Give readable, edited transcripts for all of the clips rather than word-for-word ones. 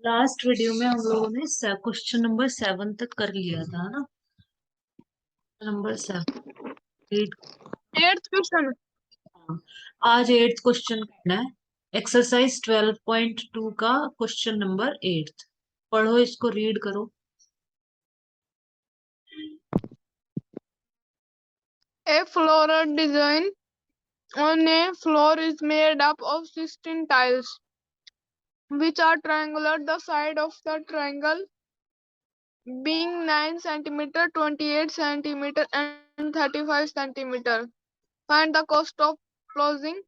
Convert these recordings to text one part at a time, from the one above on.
Last video में हम लोगों ने क्वेश्चन नंबर 7 तक कर लिया था ना। नंबर 7 8। Eighth question. आज 8th क्वेश्चन करना है। एक्सरसाइज 12.2 का क्वेश्चन नंबर 8। पढ़ो, इसको रीड करो। A floral design on a floor is made up of 16 tiles, which are triangular. The side of the triangle being 9 centimeter, 28 centimeter, and 35 centimeter. Find the cost of closing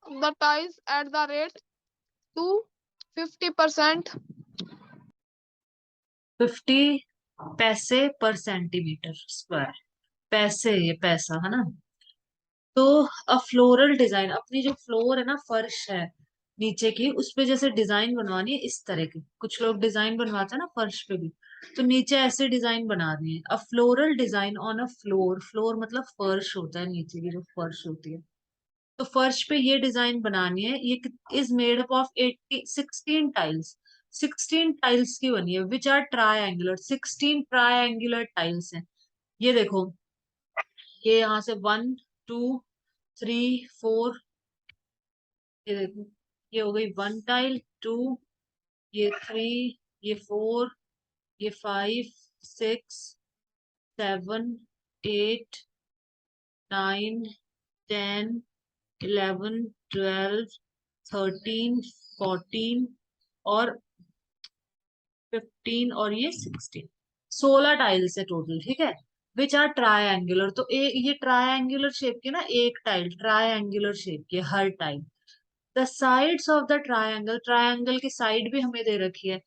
the tiles at the rate to 50%. 50 पैसे पर centimetre square. पैसे, ये पैसा है ना। तो अ floral design, अपनी जो फ्लोर है ना, फर्श है नीचे की, उस पे जैसे डिजाइन बनवानी है इस तरह की। कुछ लोग डिजाइन बनवाते हैं ना फर्श पे भी, तो नीचे ऐसे डिजाइन बना रही है। A floral design on a floor, floor मतलब फर्श होता है, नीचे की जो फर्श होती है। तो फर्श पे ये डिजाइन बनानी है। ये is made up of 16 tiles. 16 tiles की बनी है, which are tri 16 tri tiles हैं। ये देखो, ये यहाँ से 1 2 3 4, ये देखो, ये हो गई 1 टाइल 2, ये 3, ये 4, ये 5 6 7 8 9 10 11 12 13 14 और 15 और ये 16। 16 टाइल्स है टोटल, ठीक है। विच आर ट्रायंगुलर, तो ये ट्रायंगुलर शेप की ना, एक टाइल ट्रायंगुलर शेप की है, हर tile. The sides of the triangle, triangle की साइड भी हमें दे रखी है।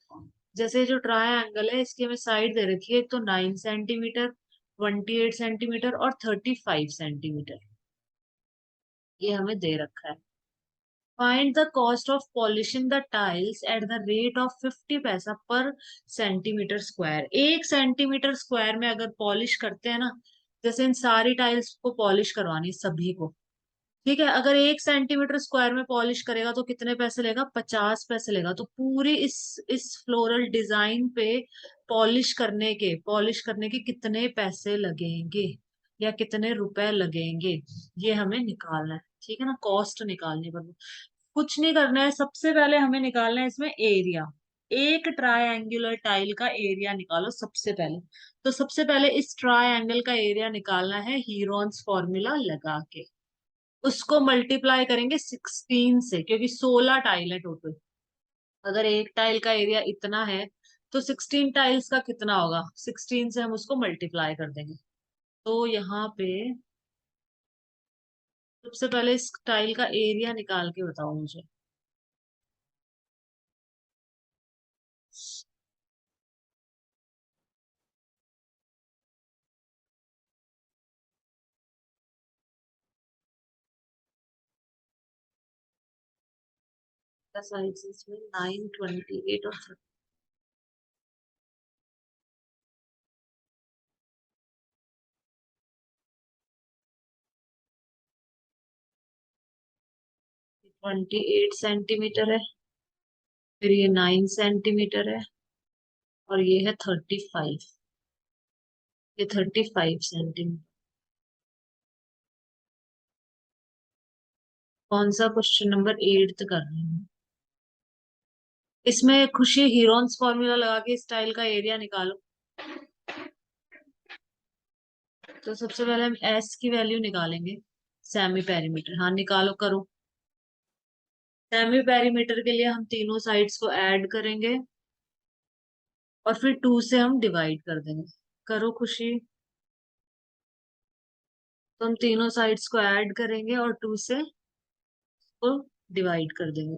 जैसे जो ट्रायंगल है इसकी हमें साइड दे रखी है, एक तो 9 सेंटीमीटर, 28 सेंटीमीटर और 35 सेंटीमीटर, ये हमें दे रखा है। Find the cost of polishing the tiles at the rate of 50 पैसा पर सेंटीमीटर स्क्वायर। 1 सेंटीमीटर स्क्वायर में अगर पॉलिश करते हैं ना, जैसे इन सारी टाइल्स को पॉलिश करवानी है सभी को, ठीक है। अगर 1 सेंटीमीटर स्क्वायर में पॉलिश करेगा तो कितने पैसे लेगा? 50 पैसे लेगा। तो पूरी इस फ्लोरल डिजाइन पे पॉलिश करने के कितने पैसे लगेंगे या कितने रुपए लगेंगे, ये हमें निकालना है, ठीक है ना। कॉस्ट निकालनी पड़ेगी। कुछ नहीं करना है, सबसे पहले हमें निकालना है इसमें एरिया। एक ट्रायंगुलर टाइल का एरिया निकालो सबसे पहले। तो सबसे पहले इस ट्रायंगल का एरिया निकालना है हीरोन्स फॉर्मूला लगा के। उसको मल्टीप्लाई करेंगे 16 से, क्योंकि 16 टाइल है टोटल। अगर एक टाइल का एरिया इतना है तो 16 टाइल्स का कितना होगा, 16 से हम उसको मल्टीप्लाई कर देंगे। तो यहाँ पे सबसे पहले इस टाइल का एरिया निकाल के बताओ मुझे। साइज इसमें 9 28 और 28 सेंटीमीटर है, फिर ये 9 सेंटीमीटर है, और ये है 35। ये 35 सेंटीमीटर। कौन सा क्वेश्चन नंबर 8 कर रहे हैं? इसमें खुशी हीरोन्स फॉर्मूला लगा के स्टाइल का एरिया निकालो। तो सबसे पहले हम एस की वैल्यू निकालेंगे। सेमी पेरीमीटर, हाँ निकालो, करो। सेमी पेरीमीटर के लिए हम तीनों साइड्स को ऐड करेंगे और फिर 2 से हम डिवाइड कर देंगे। करो खुशी। तो हम तीनों साइड्स को ऐड करेंगे और 2 से को डिवाइड कर देंगे।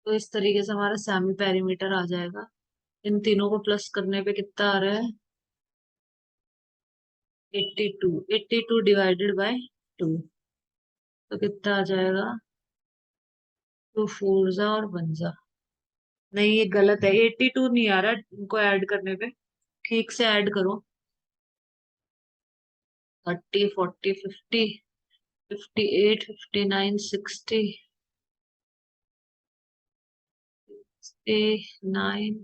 तो इस तरीके से हमारा सेमी पेरीमीटर आ जाएगा। इन तीनों को प्लस करने पे कितना आ रहा है? 82। 82 डिवाइडेड बाय 2, तो कितना आ जाएगा? 2 4 जा और 1 जा। नहीं ये गलत है, 82 नहीं आ रहा इनको ऐड करने पे। ठीक से ऐड करो। 30, 40, 50, 58, 59, 60, 9,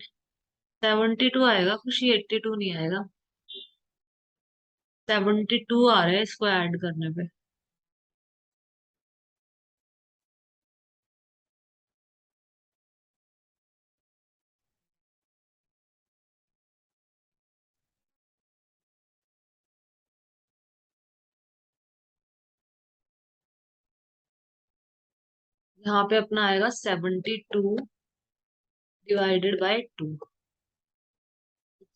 72 आएगा खुशी, 82 नहीं आएगा। 72 आ रहा है इसको ऐड करने पे। यहाँ पे अपना आएगा 72 डिवाइडेड बाय 2।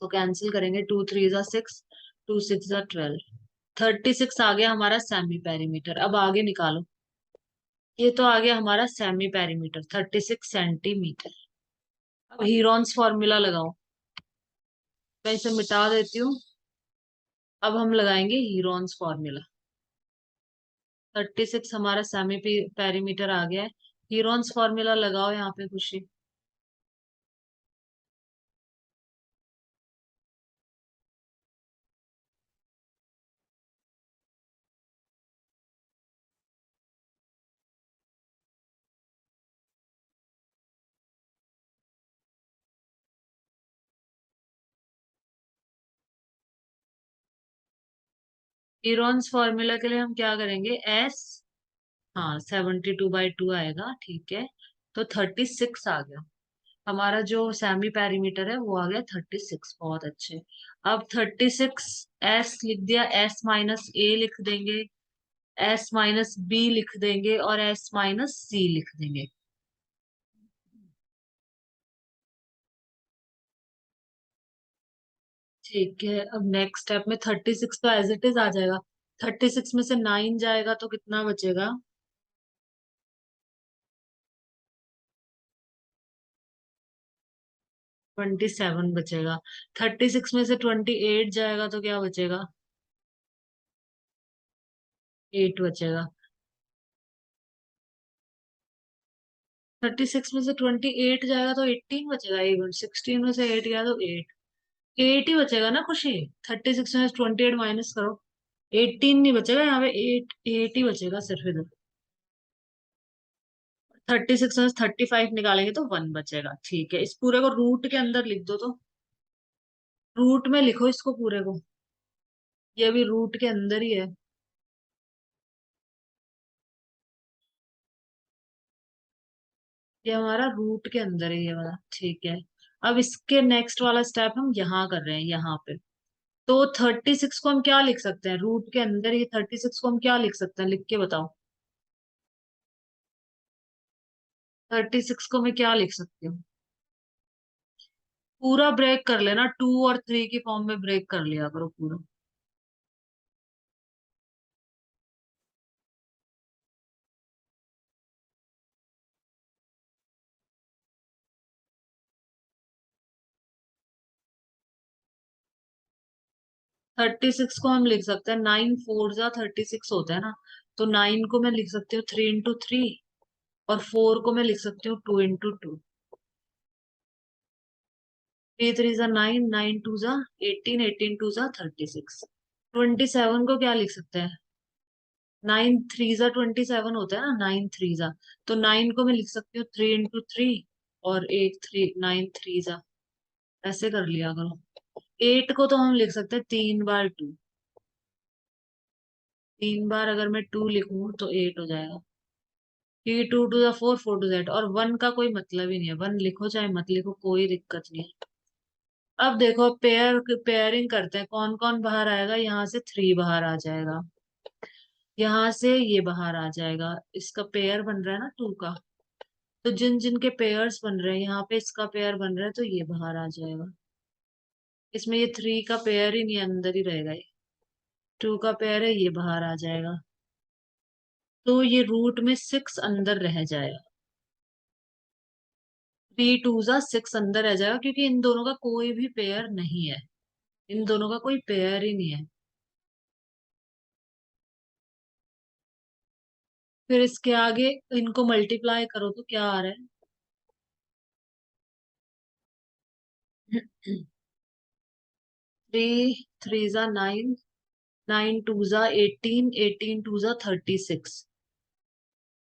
तो कैंसिल करेंगे, 2 3 जा 6, 2 6 जा 12। 36 आ गया हमारा सेमी पेरीमीटर। अब आगे निकालो। ये तो आ गया हमारा सेमी पेरीमीटर, 36 सेंटीमीटर। अब हीरोन्स फॉर्मूला लगाओ। मैं इसे मिटा देती हूँ। अब हम लगाएंगे हीरोन्स फॉर्मूला। 36 हमारा सेमी पेरीमीटर आ गया है। हीरोन्स फॉर्मूला लगाओ यहाँ पे खुशी। हीरोन्स फॉर्मूला के लिए हम क्या करेंगे, एस, हाँ 72/2 आएगा, ठीक है। तो 36 आ गया हमारा। जो सेमी पेरीमीटर है वो आ गया 36, बहुत अच्छे। अब 36 एस लिख दिया, एस माइनस ए लिख देंगे, एस माइनस बी लिख देंगे और एस माइनस सी लिख देंगे। ठीक है, अब नेक्स्ट स्टेप में 36 तो एज इट इज आ जाएगा। 36 में से 9 जाएगा तो कितना बचेगा? 27 बचेगा। 36 में से 28 जाएगा तो क्या बचेगा? 8 बचेगा। 36 में से 28 जाएगा तो 18 बचेगा। इवन 16 में से 8 गया तो 8। 8 ही बचेगा ना खुशी। 36 में से 28 माइनस करो। 18 नहीं बचेगा यहाँ पे, 8 8 ही बचेगा सिर्फ इधर। 36 में से 35 निकालेंगे तो 1 बचेगा। ठीक है, इस पूरे को रूट के अंदर लिख दो तो। रूट में लिखो इसको पूरे को। ये भी रूट के अंदर ही है। ये हमारा रूट के अंदर है ये वाला, ठीक है। अब इसके नेक्स्ट वाला स्टेप हम यहाँ कर रहे हैं, यहाँ पे। तो 36 को हम क्या लिख सकते हैं, रूट के अंदर ये 36 को हम क्या लिख सकते हैं, लिख के बताओ। 36 को मैं क्या लिख सकती हूँ? पूरा ब्रेक कर लेना, 2 और 3 की फॉर्म में ब्रेक कर लिया करो पूरा। 36 को हम लिख सकते हैं, 9 4 जा 36 होता है ना। तो 9 को मैं लिख सकती हूँ 3 into 3, और 4 को मैं लिख सकती हूँ 2 into 2। 3 3 जा 9, 9 2 जा 18, 18 2 जा 36। 27 को क्या लिख सकते हैं? 9 3 जा 27 होता है ना, 9 3 जा। तो 9 को मैं लिख सकती हूँ 3 into 3, और एक 3 9 3 जा। ऐसे कर लिया करो। 8 को तो हम लिख सकते हैं 3 बार 2। 3 बार अगर मैं 2 लिखूं तो 8 हो जाएगा। क्योंकि 2 to the 4, 4 to z, और 1 का कोई मतलब ही नहीं है। 1 लिखो चाहे मत लिखो, कोई दिक्कत नहीं है। अब देखो पेयरिंग करते हैं, कौन कौन बाहर आएगा। यहाँ से 3 बाहर आ जाएगा, यहाँ से ये बाहर आ जाएगा। इसका पेयर बन रहा है ना 2 का। तो जिन जिन के पेयर्स बन रहे हैं, यहाँ पे इसका पेयर बन रहा है तो ये बाहर आ जाएगा। इसमें ये 3 का पेयर ही नहीं है, अंदर ही रहेगा। ये 2 का पेयर है, ये बाहर आ जाएगा। तो ये रूट में 6 अंदर रह जाएगा। 3 2 जा 6 अंदर रह जाएगा, क्योंकि इन दोनों का कोई भी पेयर नहीं है। इन दोनों का कोई पेयर ही नहीं है। फिर इसके आगे इनको मल्टीप्लाई करो तो क्या आ रहा है? थ्री थ्री जा 9, 9 2 जा 18, 18 2 जा 36,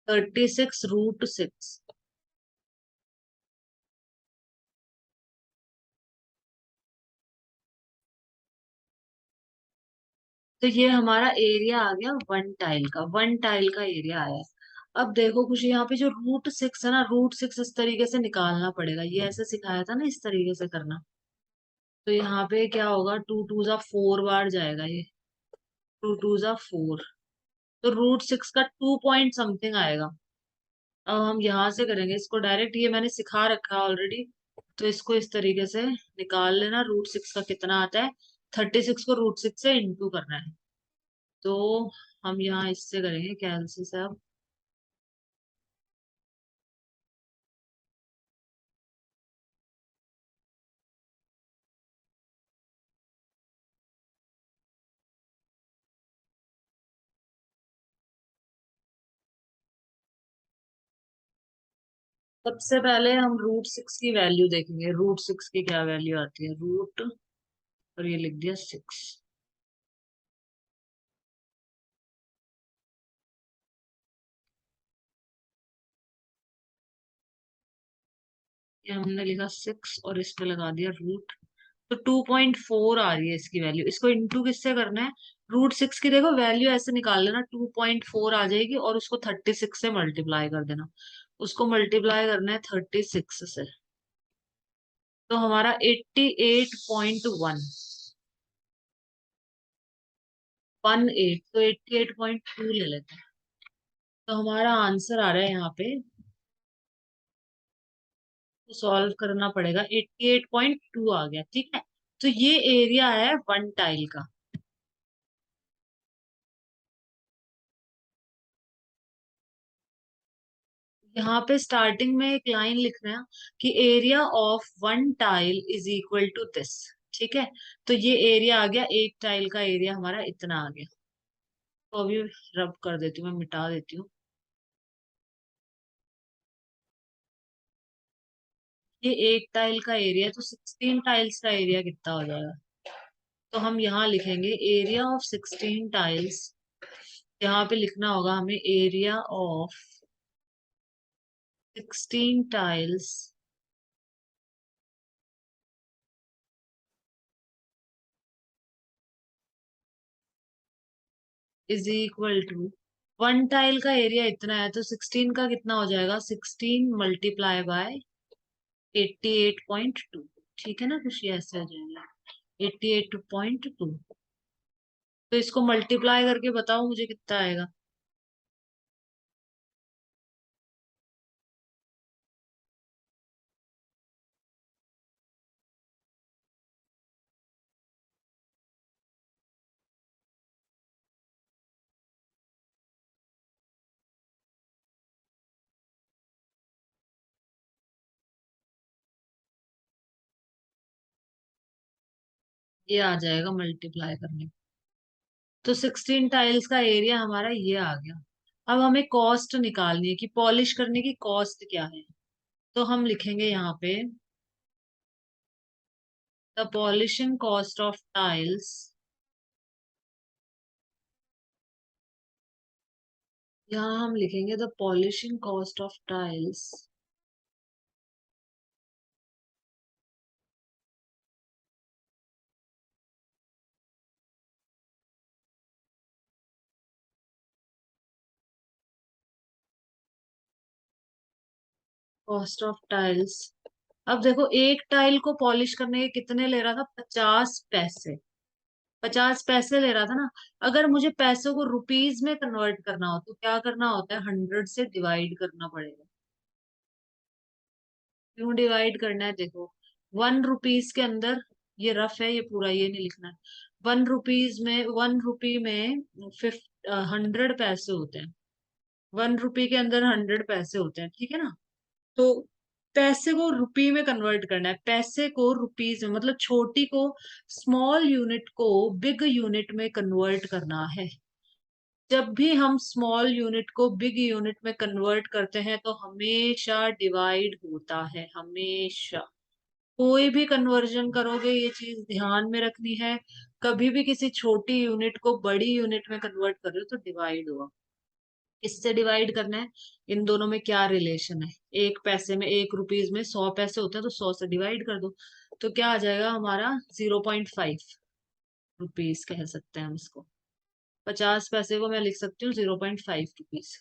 36 √6। तो ये हमारा एरिया आ गया वन टाइल का, वन टाइल का एरिया आया। अब देखो कुछ यहाँ पे जो √6 है ना, √6 इस तरीके से निकालना पड़ेगा, ये ऐसे सिखाया था ना, इस तरीके से करना। तो यहाँ पे क्या होगा, 2 2 जा 4 बार जाएगा ये, 2 2 जा 4, तो √6 का 2 पॉइंट समथिंग आएगा। अब हम यहाँ से करेंगे इसको डायरेक्ट, ये मैंने सिखा रखा है ऑलरेडी। तो इसको इस तरीके से निकाल लेना, √6 का कितना आता है, 36 को √6 से इंटू करना है। तो हम यहाँ इससे करेंगे कैलसी से। अब सबसे पहले हम √6 की वैल्यू देखेंगे, √6 की क्या वैल्यू आती है, रूट, और ये लिख दिया 6। ये हमने लिखा 6 और इस पे लगा दिया रूट। तो 2.4 आ रही है इसकी वैल्यू। इसको इंटू किससे करना है, √6 की देखो वैल्यू ऐसे निकाल लेना, 2.4 आ जाएगी, और उसको 36 से मल्टीप्लाई कर देना। उसको मल्टीप्लाई करना है 36 से, तो हमारा 88.1, 18, तो 88.2 ले लेते हैं। तो हमारा आंसर आ रहा है यहाँ पे, तो सॉल्व करना पड़ेगा, 88.2 आ गया, ठीक है। तो ये एरिया है वन टाइल का। यहाँ पे स्टार्टिंग में एक लाइन लिखना है कि area of one tile is equal to this, ठीक है। तो ये एरिया आ गया, एक टाइल का एरिया हमारा इतना आ गया। तो अभी रब कर देती हूँ, मैं मिटा देती हूँ। ये एक टाइल का एरिया, तो 16 टाइल्स का एरिया कितना हो जाएगा। तो हम यहाँ लिखेंगे एरिया ऑफ 16 टाइल्स। यहाँ पे लिखना होगा हमें area of 16 tiles is equal to, one tile का एरिया इतना है, तो 16 का कितना हो जाएगा, 16 मल्टीप्लाई बाय 88.2, ठीक है ना, कुछ ये ऐसे हो जाएगा 88.2। तो इसको मल्टीप्लाई करके बताओ मुझे कितना आएगा। ये आ जाएगा मल्टीप्लाई करने, तो 16 टाइल्स का एरिया हमारा ये आ गया। अब हमें कॉस्ट निकालनी है कि पॉलिश करने की कॉस्ट क्या है। तो हम लिखेंगे यहाँ पे the polishing cost of tiles, यहाँ हम लिखेंगे the polishing cost of tiles cost of tiles. अब देखो एक टाइल को पॉलिश करने के कितने ले रहा था, 50 पैसे, 50 पैसे ले रहा था ना। अगर मुझे पैसों को रुपीज में कन्वर्ट करना हो तो क्या करना होता है, 100 से डिवाइड करना पड़ेगा। क्यों डिवाइड करना है, देखो 1 रुपीज के अंदर, ये रफ है, ये पूरा ये नहीं लिखना है। 1 रुपीज में, 1 रुपी में 100 पैसे होते हैं। 1 रुपी के अंदर 100 पैसे होते हैं, ठीक है ना। तो पैसे को रुपी में कन्वर्ट करना है, पैसे को रुपीज में, मतलब छोटी को, स्मॉल यूनिट को बिग यूनिट में कन्वर्ट करना है। जब भी हम स्मॉल यूनिट को बिग यूनिट में कन्वर्ट करते हैं तो हमेशा डिवाइड होता है, हमेशा। कोई भी कन्वर्जन करोगे ये चीज ध्यान में रखनी है। कभी भी किसी छोटी यूनिट को बड़ी यूनिट में कन्वर्ट कर रहे हो तो डिवाइड होगा। किससे डिवाइड करना है, इन दोनों में क्या रिलेशन है। एक पैसे में, 1 रुपीज में 100 पैसे होते हैं तो 100 से डिवाइड कर दो। तो क्या आ जाएगा हमारा 0.5 रुपीज कह सकते हैं हम इसको। 50 पैसे को मैं लिख सकती हूँ 0.5 रुपीज।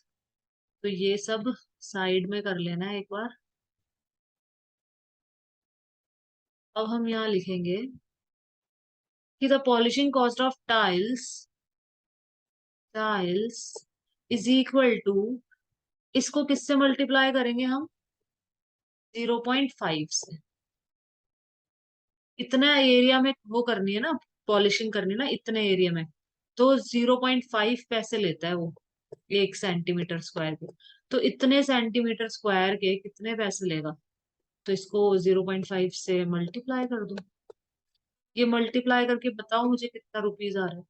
तो ये सब साइड में कर लेना है एक बार। अब हम यहाँ लिखेंगे कि the polishing cost of tiles is equal to, इसको किससे मल्टीप्लाई करेंगे हम, 0.5 से। इतना एरिया में वो करनी है ना, पॉलिशिंग करनी है ना इतने एरिया में, तो 0.5 पैसे लेता है वो 1 सेंटीमीटर स्क्वायर के। तो इतने सेंटीमीटर स्क्वायर के कितने पैसे लेगा, तो इसको 0.5 से मल्टीप्लाई कर दो। ये मल्टीप्लाई करके बताओ मुझे कितना रुपीज आ रहा है,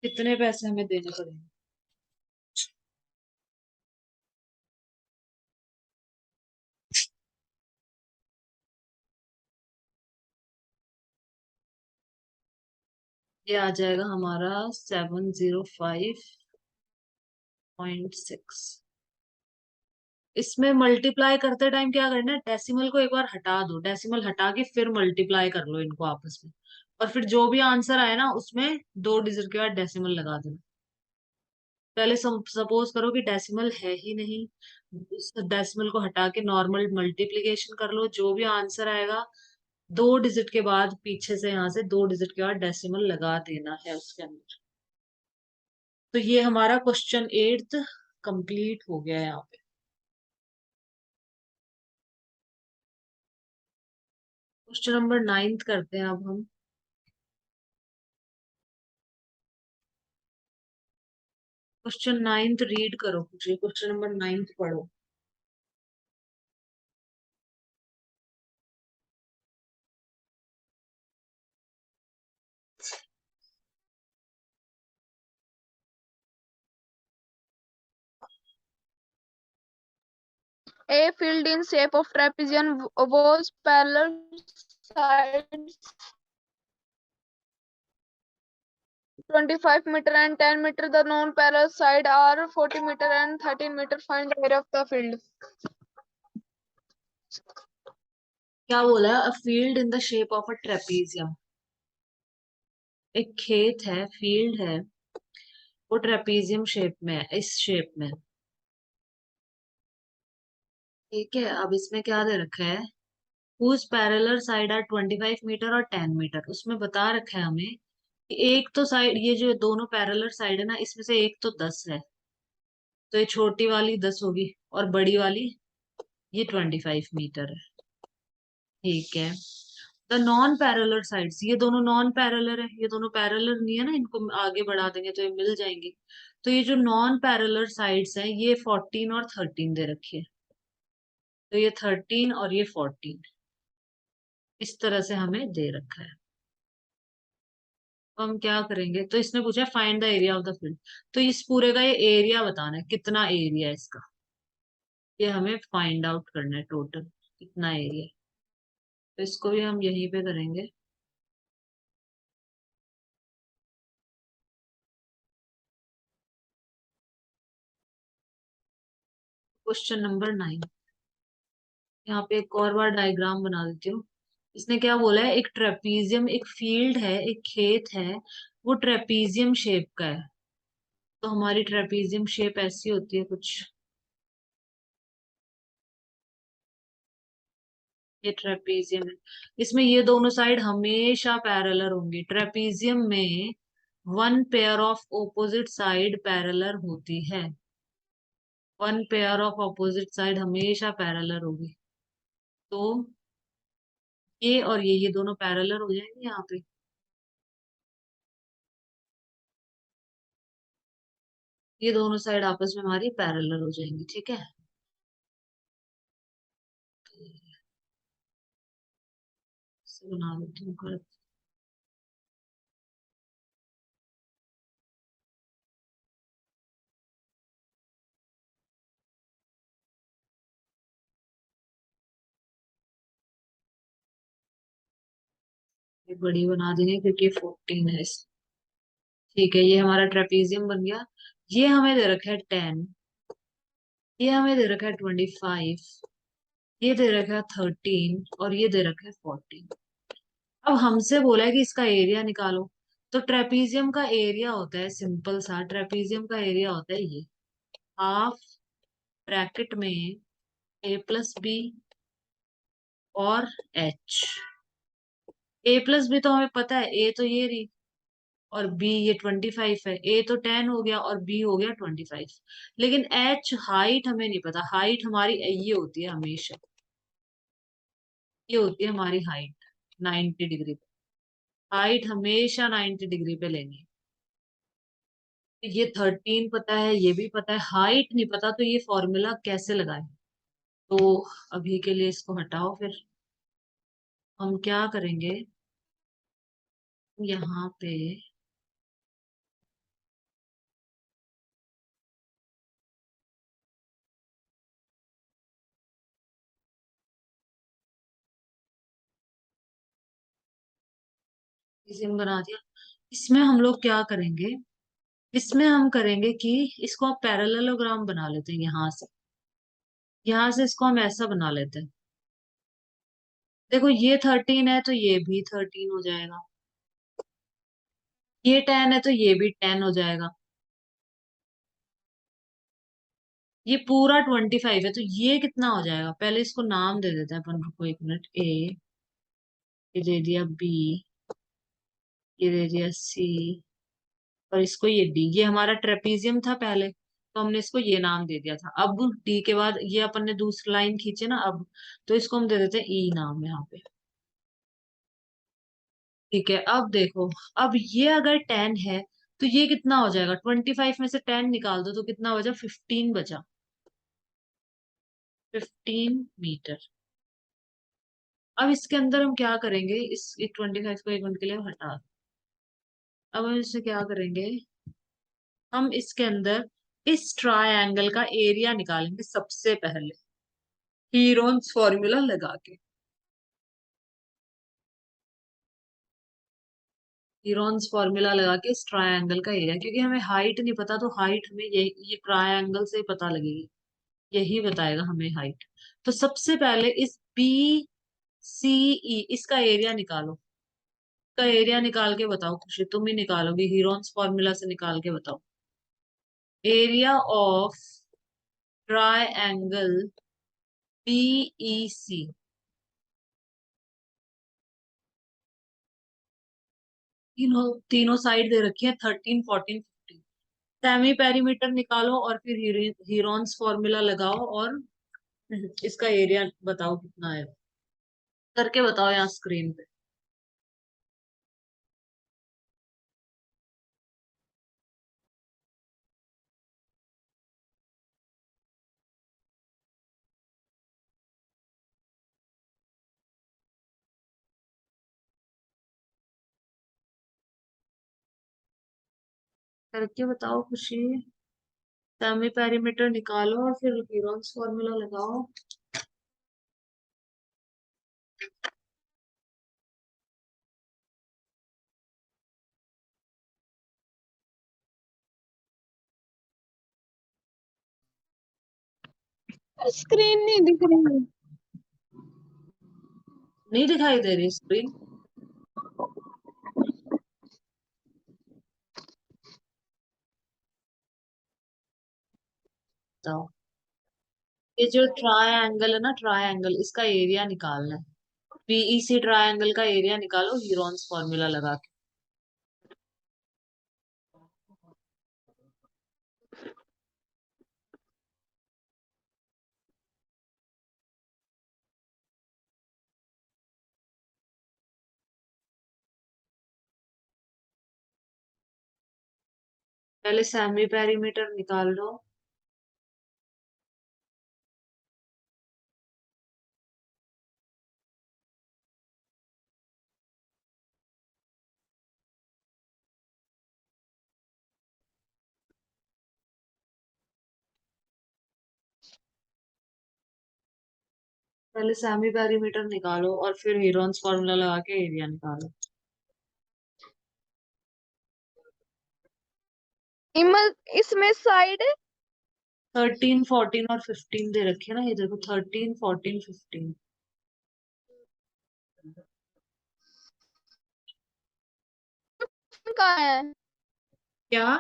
कितने पैसे हमें देने पड़ेंगे। ये आ जाएगा हमारा 705.6। इसमें मल्टीप्लाई करते टाइम क्या करना है, डेसिमल को एक बार हटा दो, डेसिमल हटा के फिर मल्टीप्लाई कर लो इनको आपस में। और फिर जो भी आंसर आए ना उसमें 2 डिजिट के बाद डेसिमल लगा देना। पहले सपोज करो कि डेसिमल है ही नहीं, उस डेसिमल को हटा के नॉर्मल मल्टीप्लिकेशन कर लो, जो भी आंसर आएगा 2 डिजिट के बाद पीछे से, यहाँ से 2 डिजिट के बाद डेसिमल लगा देना है उसके अंदर। तो ये हमारा क्वेश्चन 8 कंप्लीट हो गया है यहाँ पे। क्वेश्चन नंबर 9 करते हैं अब हम। क्वेश्चन 9 रीड करो, मुझे क्वेश्चन नंबर 9 पढ़ो। A field in shape of trapezium was parallel sides 25 meter and 10 meter. The non-parallel side are 40 meter and 13 meter. Find the area of the field. क्या बोला है, a field in the shape of a trapezium. एक खेत है, field है, वो trapezium shape में है, इस शेप में। ठीक है, अब इसमें क्या दे रखा है, whose parallel side are 25 metre और 10 मीटर। उसमें बता रखा है हमें कि एक तो साइड, ये जो दोनों पैरेलल साइड है ना, इसमें से एक तो 10 है, तो ये छोटी वाली 10 होगी और बड़ी वाली ये 25 मीटर है। ठीक है, द नॉन पैरेलल साइड्स, ये दोनों नॉन पैरेलल है, ये दोनों पैरेलल नहीं है ना, इनको आगे बढ़ा देंगे तो ये मिल जाएंगे। तो ये जो नॉन पैरेलल साइड्स हैं ये 14 और 13 दे रखी है। तो ये 13 और ये 14 इस तरह से हमें दे रखा है। तो हम क्या करेंगे, तो इसने पूछा find the area of the field. तो इस पूरे का ये एरिया बताना है, कितना एरिया है इसका, ये हमें फाइंड आउट करना है, टोटल कितना एरिया। तो इसको भी हम यहीं पे करेंगे। क्वेश्चन नंबर 9, यहाँ पे एक और बार डायग्राम बना देती हूँ। इसने क्या बोला है, एक ट्रेपीजियम, एक फील्ड है, एक खेत है, वो ट्रेपीजियम शेप का है। तो हमारी ट्रेपीजियम शेप ऐसी होती है कुछ, ये ट्रेपीजियम है। इसमें ये दोनों साइड हमेशा पैरेलल होंगी। ट्रेपीजियम में one pair of opposite side parallel होती है, one pair of opposite side हमेशा पैरेलल होगी। तो ये और ये दोनों पैरेलल हो जाएंगे यहाँ पे। ये दोनों साइड आपस में हमारी पैरेलल हो जाएंगी, ठीक है। इसे बना देती हूँ कर। ये बड़ी बना देंगे क्योंकि 14 है इस। ठीक है, ये हमारा ट्रेपीजियम बन गया। ये हमें दे रखा है 10, ये हमें दे रखा है 25, ये दे रखा है 13 और ये दे रखा है 14। अब हमसे बोला है कि इसका एरिया निकालो। तो ट्रेपीजियम का एरिया होता है, सिंपल सा ट्रेपीजियम का एरिया होता है ये, हाफ ब्रैकेट में ए प्लस बी और एच। ए प्लस बी तो हमें पता है, ए तो ये रही और बी ये 25 है। ए तो 10 हो गया और बी हो गया 25। लेकिन एच हाइट हमें नहीं पता, हाइट हमारी ये होती है हमेशा, ये होती है हमारी हाइट 90 डिग्री पे। हाइट हमेशा 90 डिग्री पे लेंगे। तो ये 13 पता है, ये भी पता है, हाइट नहीं पता, तो ये फॉर्मूला कैसे लगाए? तो अभी के लिए इसको हटाओ, फिर हम क्या करेंगे यहाँ पे, इसे बना दिया। इसमें हम लोग क्या करेंगे, इसमें हम करेंगे कि इसको आप पैरेललोग्राम बना लेते हैं यहाँ से। यहाँ से इसको हम ऐसा बना लेते हैं। देखो ये 13 है तो ये भी 13 हो जाएगा, ये 10 है तो ये भी 10 हो जाएगा, ये पूरा 25 है तो ये कितना हो जाएगा? पहले इसको नाम दे देते हैं अपन, रुको एक मिनट। ए, ये दे दिया बी, ये दे दिया सी और इसको ये डी। ये हमारा ट्रेपीजियम था पहले, तो हमने इसको ये नाम दे दिया था। अब डी के बाद ये अपन ने दूसरी लाइन खींचे ना अब, तो इसको हम दे देते हैं ई नाम यहाँ पे। ठीक है, अब देखो, अब ये अगर 10 है तो ये कितना हो जाएगा? 25 में से 10 निकाल दो तो कितना बचा? 15 बचा, 15 मीटर। अब इसके अंदर हम क्या करेंगे, इस 25 को एक मिनट के लिए हटा दो। अब हम इससे क्या करेंगे, हम इसके अंदर इस ट्रायंगल का एरिया निकालेंगे सबसे पहले, हीरोन्स फॉर्मूला लगा के। हीरोन्स फॉर्मूला लगा के इस ट्रायंगल का एरिया, क्योंकि हमें हाइट नहीं पता, तो हाइट हमें ये ट्रायंगल से ही पता लगेगी, यही बताएगा हमें हाइट। तो सबसे पहले इस बी सी ई इसका एरिया निकालो। इसका एरिया निकाल के बताओ खुशी, तुम ही निकालोगी, हीरोन्स फॉर्मूला से निकाल के बताओ। एरिया ऑफ ट्रायंगल बीईसी, तीनों तीनों साइड दे रखी है 13 14 15। सेमी पेरीमीटर निकालो और फिर हीरोन्स फॉर्मूला लगाओ और इसका एरिया बताओ कितना है, करके बताओ यहाँ स्क्रीन पे। करके बताओ खुशी, सेमी पेरीमीटर निकालो और फिर हीरोन्स फॉर्मूला लगाओ। स्क्रीन नहीं दिख रही। नहीं दिखाई दे रही स्क्रीन? बताओ, ये जो ट्रायंगल है ना, ट्रायंगल इसका एरिया निकालना है। बीईसी ट्रायंगल का एरिया निकालो हीरोन्स फॉर्मूला लगा के। पहले सेमी पेरीमीटर निकाल लो। पहले सेमी पेरीमीटर निकालो और फिर हीरोन्स फॉर्मूला लगा के एरिया निकालो। इसमें साइड 13, 14 और 15 दे रखे हैं ना, ये देखो 13, 14, 15। कहाँ है? क्या?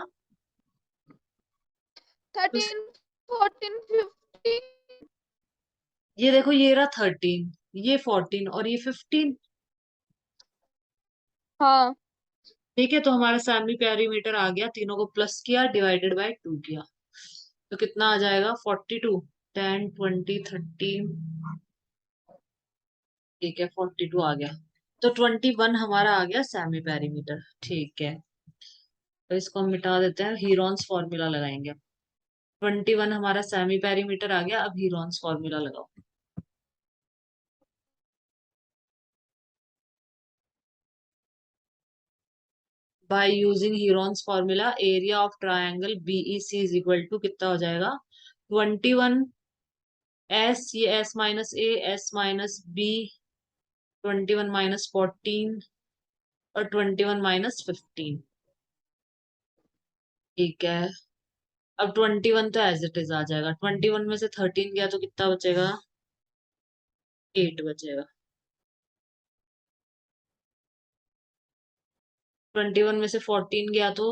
13, 14, 15। ये देखो, ये रहा 13, ये 14 और ये 15। हाँ। ठीक है, तो हमारा सेमी पेरीमीटर आ गया, तीनों को प्लस किया, डिवाइडेड बाय 2 किया, तो कितना आ जाएगा? 42। 10, 20, 13। ठीक है, 42 आ गया। तो 21 हमारा आ गया सेमी पेरीमीटर। ठीक है, तो इसको हम मिटा देते हैं, हीरॉन्स फॉर्मूला लगाएंगे। 21 हमारा सेमी पेरीमीटर आ गया, अब हीरॉन्स फॉर्मूला लगाओ। By using Heron's formula, area of triangle BEC is equal to कितना हो जाएगा? 21 एस, ये S minus A, S minus B, 21 minus 14 और 21 माइनस 15। ठीक है, अब 21 तो एज इट इज आ जाएगा। 21 में से 13 गया तो कितना बचेगा? 8 बचेगा। 21 में से 14 गया तो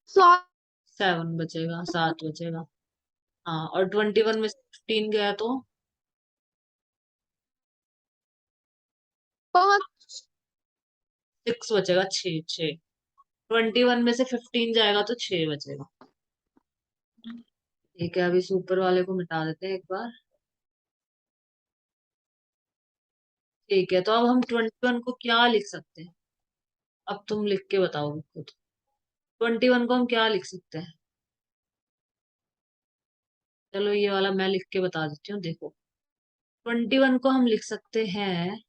7। 7 बचेगा, 7 बचेगा। हाँ, और 21 में से 15 गया तो 5। 6 बचेगा, 6 6। 21 में से 15 जाएगा तो 6 बचेगा। ठीक है, अभी इस ऊपर वाले को मिटा देते हैं एक बार। ठीक है, तो अब हम 21 को क्या लिख सकते हैं? अब तुम लिख के बताओ खुद। 21 को हम क्या लिख सकते हैं? चलो, ये वाला मैं लिख के बता देती हूँ, देखो। 21 को हम लिख सकते हैं,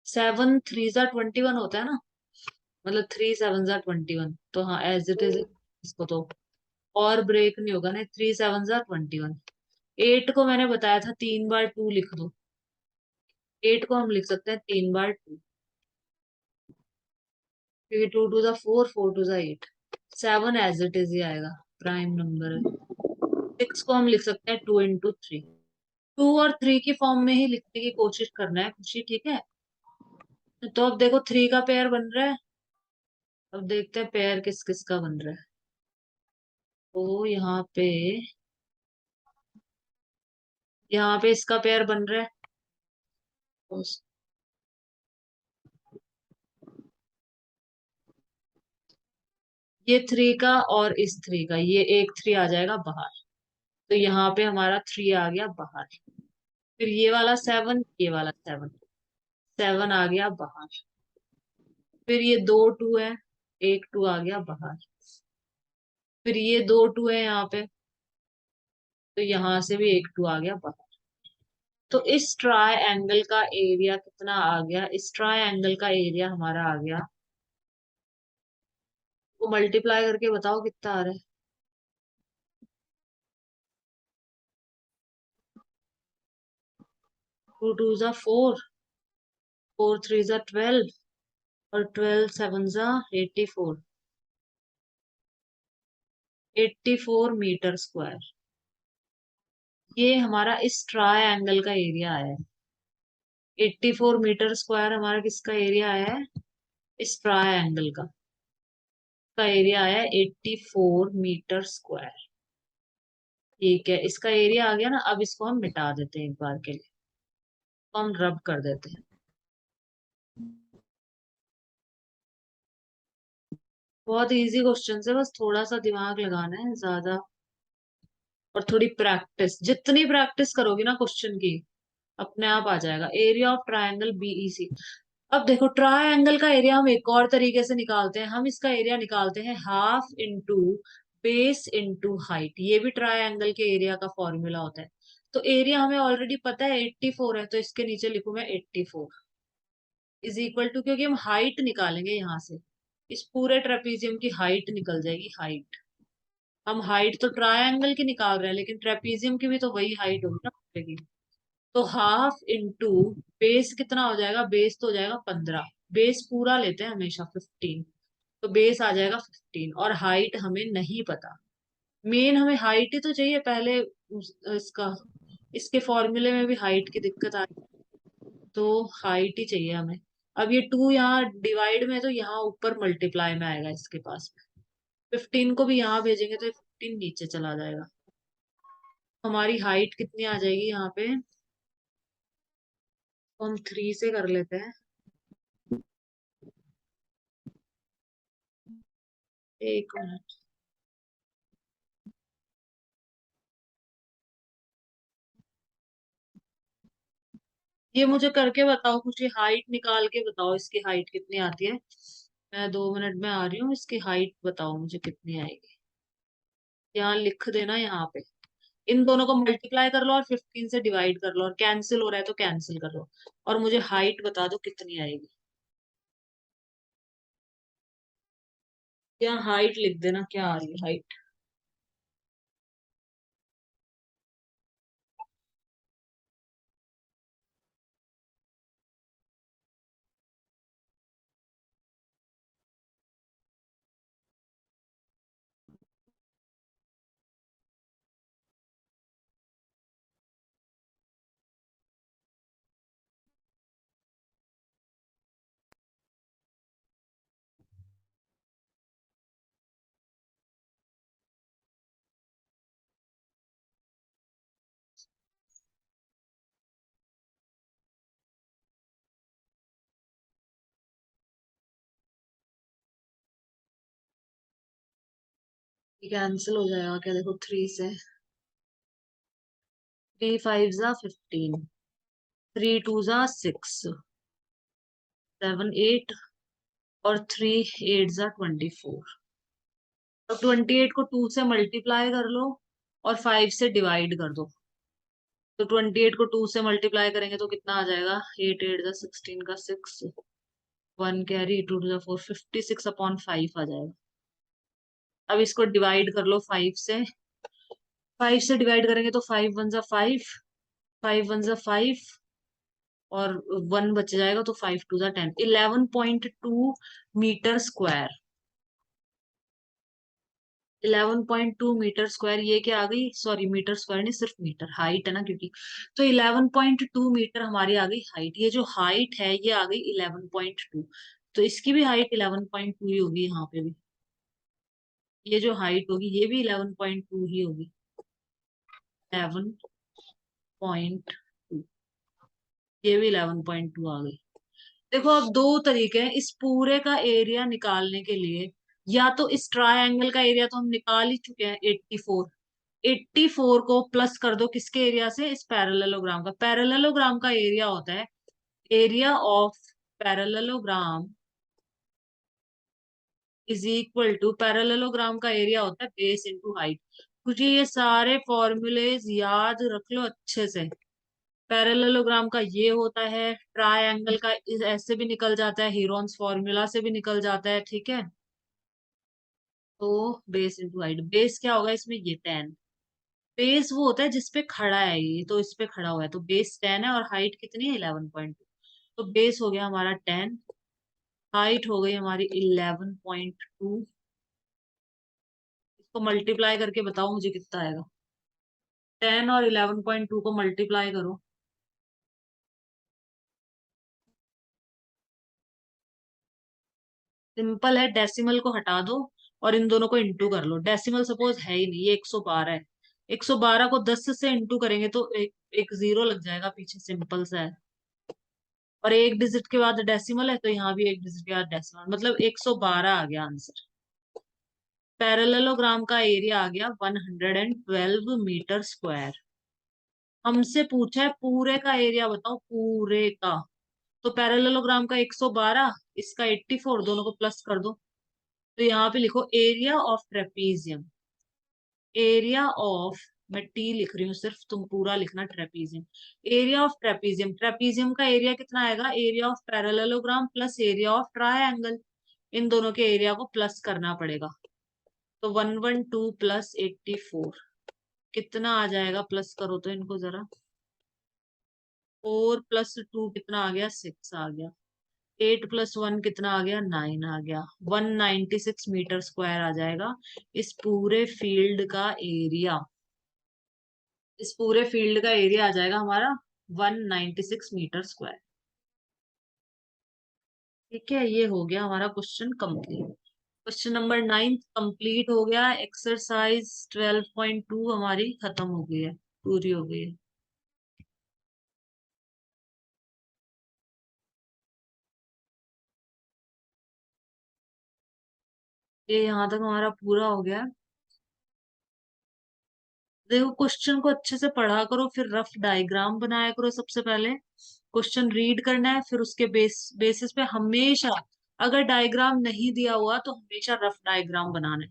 7 3 जा 21 होता है ना, मतलब 3 7 जा 21। तो हाँ, एज इट इज इसको तो और ब्रेक नहीं होगा ना, 3 7 जा 21। 8 को मैंने बताया था 3 बार 2 लिख दो। 8 को हम लिख सकते हैं 3 बार 2, क्योंकि 2 2 जा 4, 4 2 जा 8। 7 एज इट इज ही आएगा, प्राइम नंबर है। 6 को हम लिख सकते हैं 2 × 3। 2 और 3 की फॉर्म में ही लिखने की कोशिश करना है, खुशी, ठीक है? तो अब देखो 3 का पेयर बन रहा है। अब देखते हैं पेयर किस किस का बन रहा है। तो यहाँ पे इसका पेयर बन रहा है। उस- ये 3 का और इस 3 का, ये एक 3 आ जाएगा बाहर, तो यहाँ पे हमारा 3 आ गया बाहर। फिर ये वाला 7, ये वाला 7, 7 आ गया बाहर। फिर ये 2 2 है, एक 2 आ गया बाहर। फिर ये 2 2 है यहाँ पे, तो यहाँ से भी एक 2 आ गया बाहर। तो इस ट्राई एंगल का एरिया कितना आ गया? इस ट्राई एंगल का एरिया हमारा आ गया, वो मल्टीप्लाई करके बताओ कितना आ रहा है। 2 2 जा 4, 4 3 जा 12 और 12 7 जा 84। 84 मीटर स्क्वायर, ये हमारा इस ट्राई एंगल का एरिया आया है। 84 मीटर स्क्वायर हमारा किसका एरिया आया है? इस ट्राई एंगल का एरिया आया है 84 मीटर स्क्वायर। ठीक है, इसका एरिया आ गया ना, अब इसको हम मिटा देते हैं एक बार के लिए, तो हम रब कर देते हैं। बहुत इजी क्वेश्चन है, बस थोड़ा सा दिमाग लगाना है ज्यादा, और थोड़ी प्रैक्टिस। जितनी प्रैक्टिस करोगी ना क्वेश्चन की, अपने आप आ जाएगा। Area of triangle BEC. अब देखो, ट्रायंगल का एरिया हम एक और तरीके से निकालते हैं। हम इसका एरिया निकालते हैं half into base into height. ये भी ट्रायंगल के एरिया का फॉर्मूला होता है। तो एरिया हमें ऑलरेडी पता है 84 है, तो इसके नीचे लिखू मैं 84 इज इक्वल टू, क्योंकि हम हाइट निकालेंगे यहाँ से, इस पूरे ट्रेपीजियम की हाइट निकल जाएगी, हाइट। हम हाइट तो ट्रायंगल की निकाल रहे हैं, लेकिन ट्रेपीजियम की भी तो वही हाइट होगी ना पूरे की। तो हाफ इंटू बेस कितना हो जाएगा, बेस तो हो जाएगा 15, बेस पूरा लेते हैं हमेशा 15, तो बेस आ जाएगा 15, और हाइट हमें नहीं पता। मेन हमें हाइट ही तो चाहिए पहले, इसका इसके फॉर्मूले में भी हाइट की दिक्कत आ रही है, तो हाइट ही चाहिए हमें। अब ये 2 यहाँ डिवाइड में है, तो यहाँ ऊपर मल्टीप्लाई में आएगा इसके पास। 15 को भी यहाँ भेजेंगे तो 15 नीचे चला जाएगा। हमारी हाइट कितनी आ जाएगी यहाँ पे, तो हम 3 से कर लेते हैं। एक मिनट, ये मुझे करके बताओ, कुछ हाइट निकाल के बताओ, इसकी हाइट कितनी आती है। मैं 2 मिनट में आ रही हूँ, इसकी हाइट बताओ मुझे कितनी आएगी। यहाँ लिख देना यहाँ पे। इन दोनों को मल्टीप्लाई कर लो और 15 से डिवाइड कर लो, और कैंसिल हो रहा है तो कैंसिल कर लो, और मुझे हाइट बता दो कितनी आएगी। यहाँ हाइट लिख देना, क्या आ रही है हाइट। कैंसिल हो जाएगा क्या, देखो 3 से, 3 5 जा 15, 3 2 जा 6, 7 8, और 3 8 जा 24। और 28 को 2 से मल्टीप्लाई कर लो और 5 से डिवाइड कर दो। तो 28 को 2 से मल्टीप्लाई करेंगे तो कितना आ जाएगा, 8 8 जा 16 का 6, 1 कैरी, 2 2 जा 4, 56/5 आ जाएगा। अब इसको डिवाइड कर लो 5 से, 5 से डिवाइड करेंगे तो 5 1 जा 5, 5 1 जा 5, और 1 बच जाएगा, तो 5 2 जा 10, 11.2 मीटर स्क्वायर। 11.2 मीटर स्क्वायर, ये क्या आ गई, सॉरी मीटर स्क्वायर नहीं, सिर्फ मीटर, हाइट है ना क्योंकि। तो 11.2 मीटर हमारी आ गई हाइट। ये जो हाइट है ये आ गई 11.2, तो इसकी भी हाइट 11.2 ही होगी यहाँ पे भी। ये जो हाइट होगी ये भी 11.2 ही होगी, 11.2, ये भी 11.2 आ गई। देखो अब दो तरीके हैं इस पूरे का एरिया निकालने के लिए। या तो इस ट्रायंगल का एरिया तो हम निकाल ही चुके हैं, 84, 84 को प्लस कर दो किसके एरिया से, इस पैरेललोग्राम का। पैरेललोग्राम का एरिया होता है, area of parallelogram is equal to, parallelogram का एरिया होता है बेस इंटू हाइट। क्योंकि ये सारे फॉर्मूलेज याद रख लो अच्छे से। पैरेललोग्राम का ये होता है, ट्रायंगल का ऐसे भी निकल जाता है, हीरोन्स फॉर्मूला से भी निकल जाता है, ठीक है। तो बेस इंटू हाइट, बेस क्या होगा इसमें, ये 10। बेस वो होता है जिसपे खड़ा है, ये तो इस पे खड़ा हुआ है, तो बेस 10 है, और हाइट कितनी है 11.2। तो बेस हो गया हमारा 10, हाइट हो गई हमारी 11.2। इसको मल्टीप्लाई करके बताओ मुझे कितना आएगा। 10 और 11.2 को मल्टीप्लाई करो। सिंपल है, डेसिमल को हटा दो और इन दोनों को इंटू कर लो। डेसिमल सपोज है ही नहीं, ये 112 है, 112 को 10 से इंटू करेंगे तो एक जीरो लग जाएगा पीछे, सिंपल सा है। और एक डिजिट के बाद डेसिमल है, तो यहाँ भी एक डिजिट के बाद डेसिमल, मतलब 112 आ गया आंसर। पैरेललोग्राम का एरिया आ गया 112 मीटर स्क्वायर। हमसे पूछा है पूरे का एरिया बताओ, पूरे का। तो पैरेललोग्राम का 112, इसका 84, दोनों को प्लस कर दो। तो यहाँ पे लिखो area of trapezium, area of, मैं टी लिख रही हूँ सिर्फ, तुम पूरा लिखना trapezium. Area of trapezium, trapezium का एरिया कितना आएगा, area of parallelogram plus area of triangle, इन दोनों के एरिया को प्लस करना पड़ेगा। तो 112 प्लस 84 कितना आ जाएगा, प्लस करो तो इनको जरा। 4+2 कितना आ गया, 6 आ गया। 8+1 कितना आ गया, 9 आ गया। 196 मीटर स्क्वायर आ जाएगा इस पूरे फील्ड का एरिया। इस पूरे फील्ड का एरिया आ जाएगा हमारा 196 मीटर स्क्वायर। ठीक है, ये हो गया हमारा question complete. Question number 9 complete हो गया। एक्सरसाइज 12.2 हमारी खत्म हो गई है, पूरी हो गई है। ये यहाँ तक हमारा पूरा हो गया। देखो, क्वेश्चन को अच्छे से पढ़ा करो, फिर रफ डायग्राम बनाया करो। सबसे पहले क्वेश्चन रीड करना है, फिर उसके बेसिस पे हमेशा, अगर डायग्राम नहीं दिया हुआ तो हमेशा रफ डायग्राम बनाना है।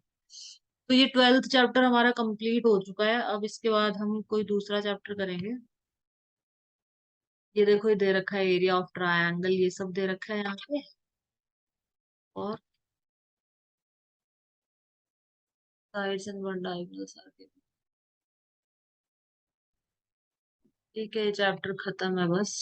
तो ये 12th चैप्टर हमारा कंप्लीट हो चुका है। अब इसके बाद हम कोई दूसरा चैप्टर करेंगे। ये देखो, ये दे रखा है एरिया ऑफ ट्रायंगल, ये सब दे रखा है यहाँ पे। और साइड्स एंड वन डायगोनल्स आगे। ठीक है, ये चैप्टर खत्म है बस।